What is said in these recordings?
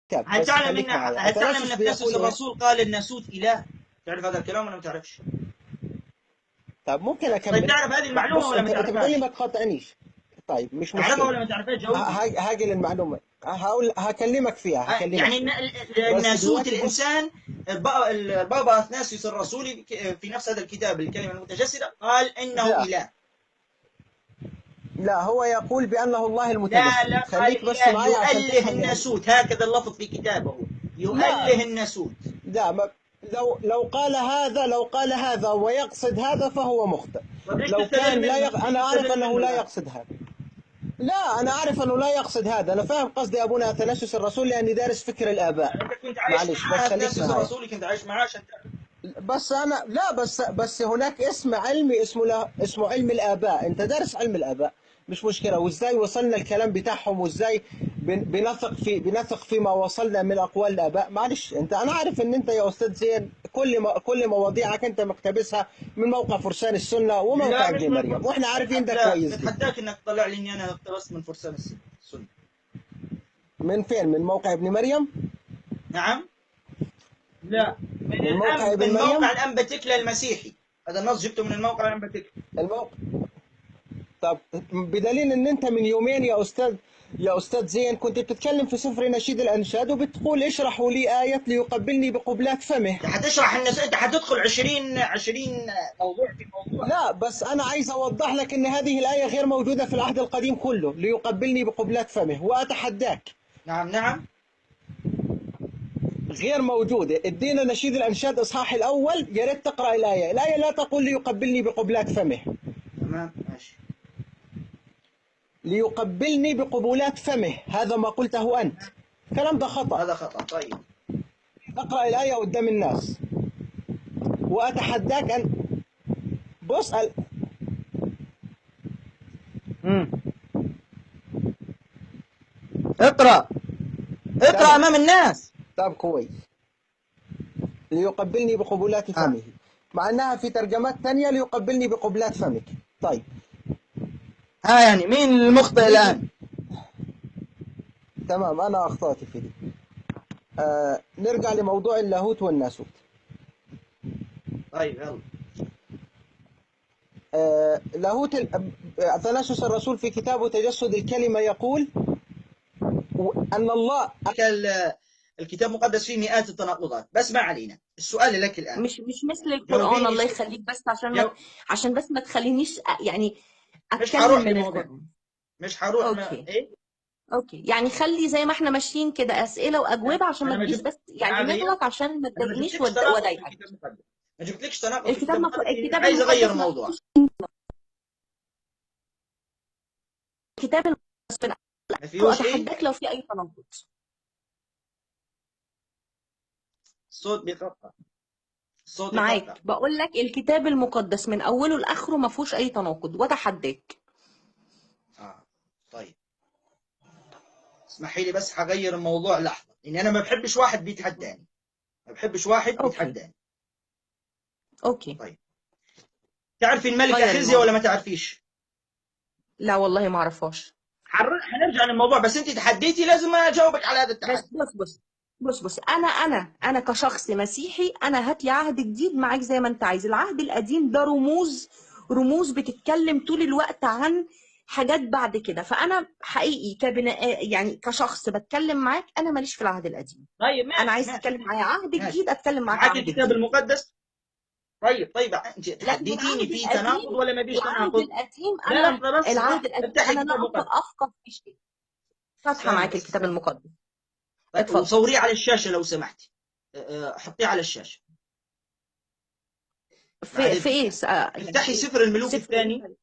كتاب، هل بس تعلم خليك ان معي. هل تعلم اثناسيوس ان اثناسيوس بيقول ايه؟ الرسول قال الناسوت اله؟ تعرف هذا الكلام ولا ما تعرفش؟ طيب ممكن طيب اكمل. تعرف هذه المعلومه بص، ولا ما انت بتقول لي تعرفهاش؟ ما تقاطعنيش. طيب مش تعرفها مشكله. ولا ما تعرفهاش؟ جاوبني. هاجي للمعلومه، هكلمك يعني فيها. بس الناسوت دلوقتي بص. الانسان، البابا اثناسيوس الرسولي في نفس هذا الكتاب الكلمه المتجسده قال انه لا، اله. لا، هو يقول بأنه الله لا المتجسد. لا، قال خليك بس اله معي عشان يؤله تفهم يعني. الناسوت، هكذا اللفظ في كتابه، لا، يؤله الناسوت. لا، لو قال هذا ويقصد هذا فهو مخطئ. طيب ليش لو تستدل كان لا منه؟ ليش أنا أعرف تستدل أنه منه لا الان؟ يقصد هذا. لا، أنا أعرف أنه لا يقصد هذا. أنا فاهم قصد أبونا أثناسيوس الرسول لأني دارس فكر الآباء. يعني انت كنت عايش معلش بس معاه خليك اثناسيوس معي. الرسولي، كنت عايش معاه عشان تعرف. بس أنا لا، بس هناك اسم علمي اسمه علم الآباء. أنت دارس علم الآباء، مش مشكلة. وإزاي وصلنا الكلام بتاعهم، وإزاي بنثق فيما وصلنا من أقوال الآباء. معلش أنا عارف إن أنت يا أستاذ زين كل مواضيعك أنت مقتبسها من موقع فرسان السنة وموقع لا مش ابن من مريم، فرصة. وإحنا عارفين ده كويس جدا. نتحداك انك تطلع لي اني انا اقتبست من فرسان السنة. من فين؟ من موقع ابن مريم؟ نعم. لا، من موقع ابن من موقع مريم؟ الانبتكلا المسيحي. هذا النص جبته من الموقع الانبتكلا. الموقع. طب بدليل ان انت من يومين يا استاذ زين كنت بتتكلم في سفر نشيد الانشاد وبتقول اشرحوا لي آية ليقبلني بقبلات فمه. انت حتشرح الناس، انت حتدخل 20 موضوع في موضوع. لا، بس انا عايز اوضح لك ان هذه الآية غير موجودة في العهد القديم كله، ليقبلني بقبلات فمه، واتحداك. نعم نعم. غير موجودة. ادينا نشيد الانشاد اصحاح الاول، يا ريت تقرأ الآية لا تقول ليقبلني بقبلات فمه. تمام ماشي. ليقبلني بقبلات فمه، هذا ما قلته انت. الكلام ده خطأ. هذا خطأ. طيب اقرأ الآية قدام الناس، وأتحداك أن بص اقرأ. اقرأ تمام. امام الناس. طب كويس. ليقبلني بقبلات فمه، مع أنها في ترجمات ثانية ليقبلني بقبلات فمك. طيب ها يعني مين المخطئ نيجي. الان؟ تمام، أنا أخطأت في دي. نرجع لموضوع اللاهوت والناسوت. طيب يلا. لاهوت أثناسيوس الرسول في كتابه تجسد الكلمة يقول أن الله. الكتاب المقدس فيه مئات التناقضات، بس ما علينا. السؤال اللي لك الآن، مش مثل القرآن، جاوبيني الله يخليك، بس جو... عشان بس ما تخلينيش يعني مش اتكلم هروح من لموضوع، القرآن. مش هروح اوكي ايه. اوكي، يعني خلي زي ما احنا ماشيين كده أسئلة وأجوبة، عشان ما انا ما تجيش جبت بس يعني هذا هي. نغلط عشان ما انا ما تضايقنيش جبتلكش تناقض في وأضايقك. الكتاب المقدس، ما جبتلكش تناقض في الكتاب الكتاب المقدس لاني الكتاب عايز اغير المقدس ما الموضوع. فيهوش. الكتاب المقدس من ما فيهوش ايه؟ وأتحداك لو في أي تناقض. الصوت بيقطع، الصوت يقطع. معاك، بقول لك الكتاب المقدس من أوله لآخره ما فيهوش أي تناقض، وأتحداك. طيب اسمحي لي بس هغير الموضوع لحظة، لاني انا ما بحبش واحد بيتحداني، ما بحبش واحد اوكي بيتحداني. اوكي، طيب تعرفي الملكة غير خزية ولا الموضوع. ما تعرفيش؟ لا والله ما اعرفهاش. حنرجع للموضوع، بس انت تحديتي لازم اجاوبك على هذا بس التحدي. بص، انا كشخص مسيحي، انا هات لي عهد جديد معاك زي ما انت عايز. العهد القديم ده رموز بتتكلم طول الوقت عن حاجات بعد كده، فانا حقيقي كبناء يعني كشخص بتكلم معاك، انا ماليش في العهد القديم. طيب انا ماشي عايز ماشي تتكلم معايا عهد ماشي. جديد، اتكلم معاك معاك عهد الكتاب جديد. المقدس. طيب انت لكن تحديتيني في تناقض ولا ما فيش العهد تناقض؟ القديم لا بس العهد راح القديم افتحي انا لا الكتاب المقدس. افقه في شيء. فاتحه استني معاك بس الكتاب استني. المقدس. طيب اتفضل. وصوريه على الشاشة لو سمحتي. حطيه على الشاشة. بعد في اذنك ايه يعني. يعني افتحي ايه؟ سفر الملوك سفر الثاني. ايه؟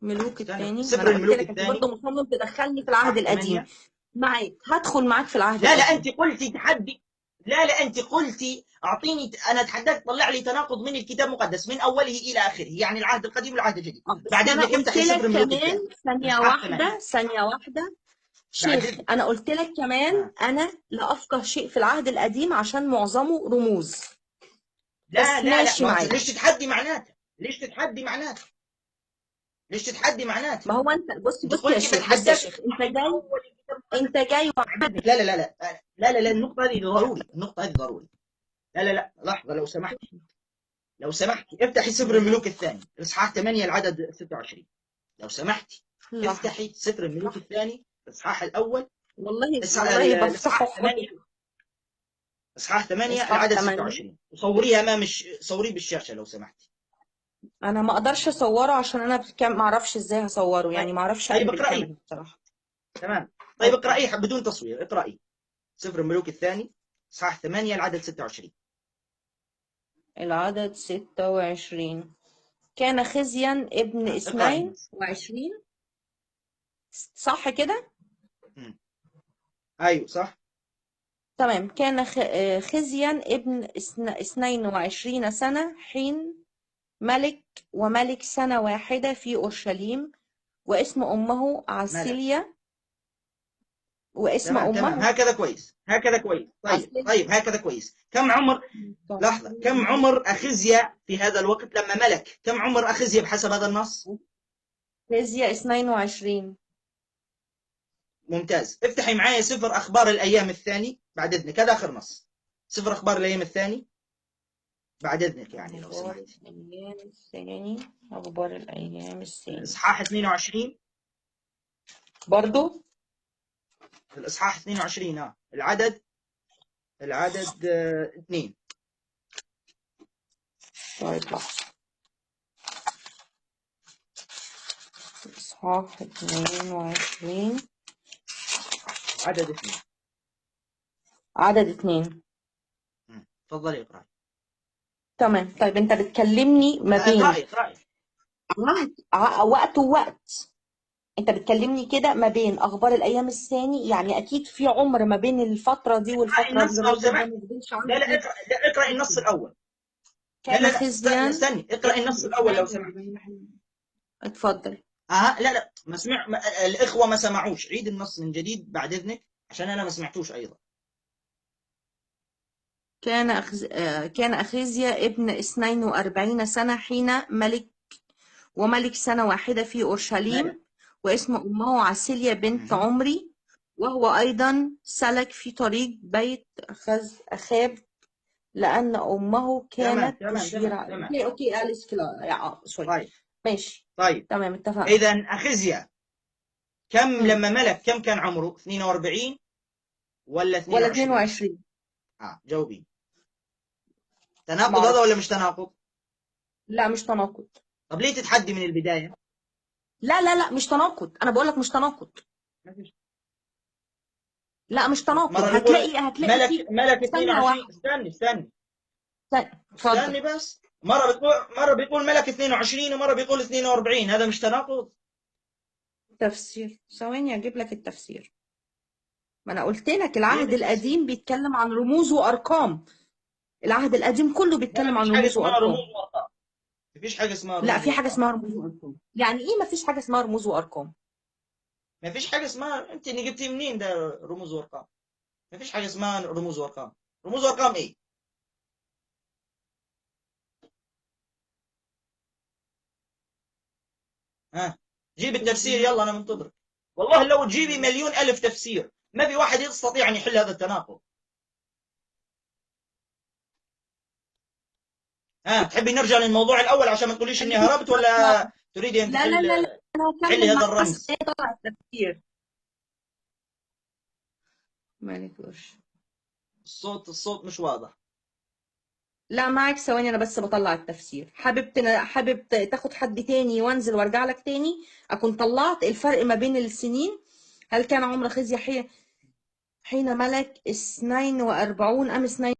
ملوك استنى، الثاني؟ ما سفر انا قلت الملوك لك انت برضه الثاني مصمم تدخلني في العهد اصحاح القديم. 8. معاك، هدخل معاك في العهد لا القديم. انت قلتي تحدي. لا انت قلتي اعطيني، انا اتحداك طلع لي تناقض من الكتاب المقدس من اوله الى اخره، يعني العهد القديم والعهد الجديد. بس بعد انا اذنك قلت افتحي سفر لك الملوك كمان الثاني ثانيه اصحاح 8. واحده ثانيه واحده. بعد شيخ، اذنك. انا قلت لك كمان آه. انا لا افقه شيء في العهد القديم عشان معظمه رموز. بس لا ماشي ما معاك. ليش تتحدي معناته؟ ليش تتحدي ما معناته؟ هو انت انت بص يا قلتي شيخ، بص يا بتحداك شيخ، انت من جاي. اول الكتاب انت جاي بعد إذنك، لا لا لا لا لا لا لا، النقطة هذه ضروري، النقطة هذه ضروري. لا لا لا، لحظة لو سمحتي، لو سمحتي افتحي سفر الملوك الثاني اصحاح 8 العدد 26. لو سمحتي لحظة. افتحي سفر الملوك الثاني الاصحاح الاول، والله بفتحه الاصحاح 8، اصحاح 8 اصحاح العدد 8. 26، وصوريه امام صوريه بالشاشة لو سمحتي. انا ما اقدرش اصوره عشان انا ما اعرفش ازاي هصوره، طيب يعني ما اعرفش طيب اقلب اقرأي. الكاميرا بصراحة. تمام. طيب اوكي. اقرأي بدون تصوير، اقرأي سفر الملوك الثاني اصحاح 8 العدد 26. العدد 26. كان خزيا ابن اقرأي اثنين النص. وعشرين صح كده؟ مم. ايوه صح. تمام. كان خزيا ابن 22 سنة حين ملك، وملك سنة واحدة في أورشليم، واسم أمه ملك. عسلية. واسم تمام تمام، أمه هكذا كويس، هكذا كويس. طيب عسلية. طيب هكذا كويس. كم عمر، لحظة، كم عمر أخزيا في هذا الوقت لما ملك؟ كم عمر أخزيا بحسب هذا النص؟ خزيا 22. ممتاز. افتحي معايا سفر أخبار الأيام الثاني بعد إذنك، هذا آخر نص. سفر أخبار الأيام الثاني بعد إذنك يعني لو أخبار سمحت. الأيام الثاني. أخبار الأيام الثاني. الإصحاح 22. برضو. الإصحاح 22 العدد 2. طيب لحظة. إصحاح 22 عدد 2. عدد 2. تفضلي اقرأي. تمام. طيب أنت بتكلمني ما بين اقرأي. وقت ووقت. أنت بتكلمني كده ما بين أخبار الأيام الثاني، يعني أكيد في عمر ما بين الفترة دي اقرأي والفترة دي. النص لو الراجل ده سمحت. ما يفضلش لا لا عندي. اقرأ، لا اقرأي النص الأول. لا كان لا لا استني خزيان استني، اقرأي النص ابن الأول لو سمحت. 42. اتفضل. لا لا، ما سمع الإخوة ما سمعوش، عيد النص من جديد بعد إذنك عشان أنا ما سمعتوش أيضا. كان أخيزيا ابن 42 سنة حين ملك، وملك سنة واحدة في مالك. أورشليم، واسم أمه عسلية بنت مهم. عمري. وهو أيضا سلك في طريق بيت أخاب، لأن أمه تمام كانت تمام تشير تمام تمام. أوكي أوكي أليس كلا سوري. طيب ماشي. طيب. تمام اتفقنا. إذا أخزيا كم مم. لما ملك كم كان عمره؟ 42 ولا ولا 22؟ 22؟ جاوبي. تناقض هذا ولا معرفش. مش تناقض؟ لا مش تناقض. طب ليه تتحدي من البداية؟ لا لا لا مش تناقض، أنا بقول لك مش تناقض. ما فيش. لا مش تناقض. مرة بيقول هتلاقي ملك في. ملك ثانية 22. واحدة. استني اتفضل. استني بس. مرة بيقول ملك 22 ومرة بيقول 42، هذا مش تناقض؟ تفسير، ثواني اجيب لك التفسير. ما انا قلت لك جيب العهد التفسير. القديم بيتكلم عن رموز وارقام. العهد القديم كله لا ما بيتكلم فيش عن حاجة رموز اسمها رموز وارقام. وارقام. ما فيش حاجة اسمها لا رموز في حاجه وارقام. اسمها رموز وارقام. يعني ايه ما فيش حاجه اسمها رموز وارقام؟ ما فيش حاجة اسمها، انت اللي جبتيه منين ده رموز وارقام؟ ما فيش حاجة اسمها رموز وارقام. رموز وارقام ايه؟ جيب التفسير يلا انا منتظرك. والله لو تجيبي مليون الف تفسير ما في واحد يستطيع ان يحل هذا التناقض. تحبي نرجع للموضوع الاول عشان ما تقوليش اني هربت، ولا تريدي ان لا لا لا لا، انا تحلي هكمل هذا معاك بس الرمز؟ طلع التفسير. مالك وش. الصوت مش واضح. لا معاك ثواني، انا بس بطلع التفسير. حابب تاخد حد تاني وانزل وارجع لك تاني اكون طلعت الفرق ما بين السنين. هل كان عمر خزي حين ملك 42 أم 2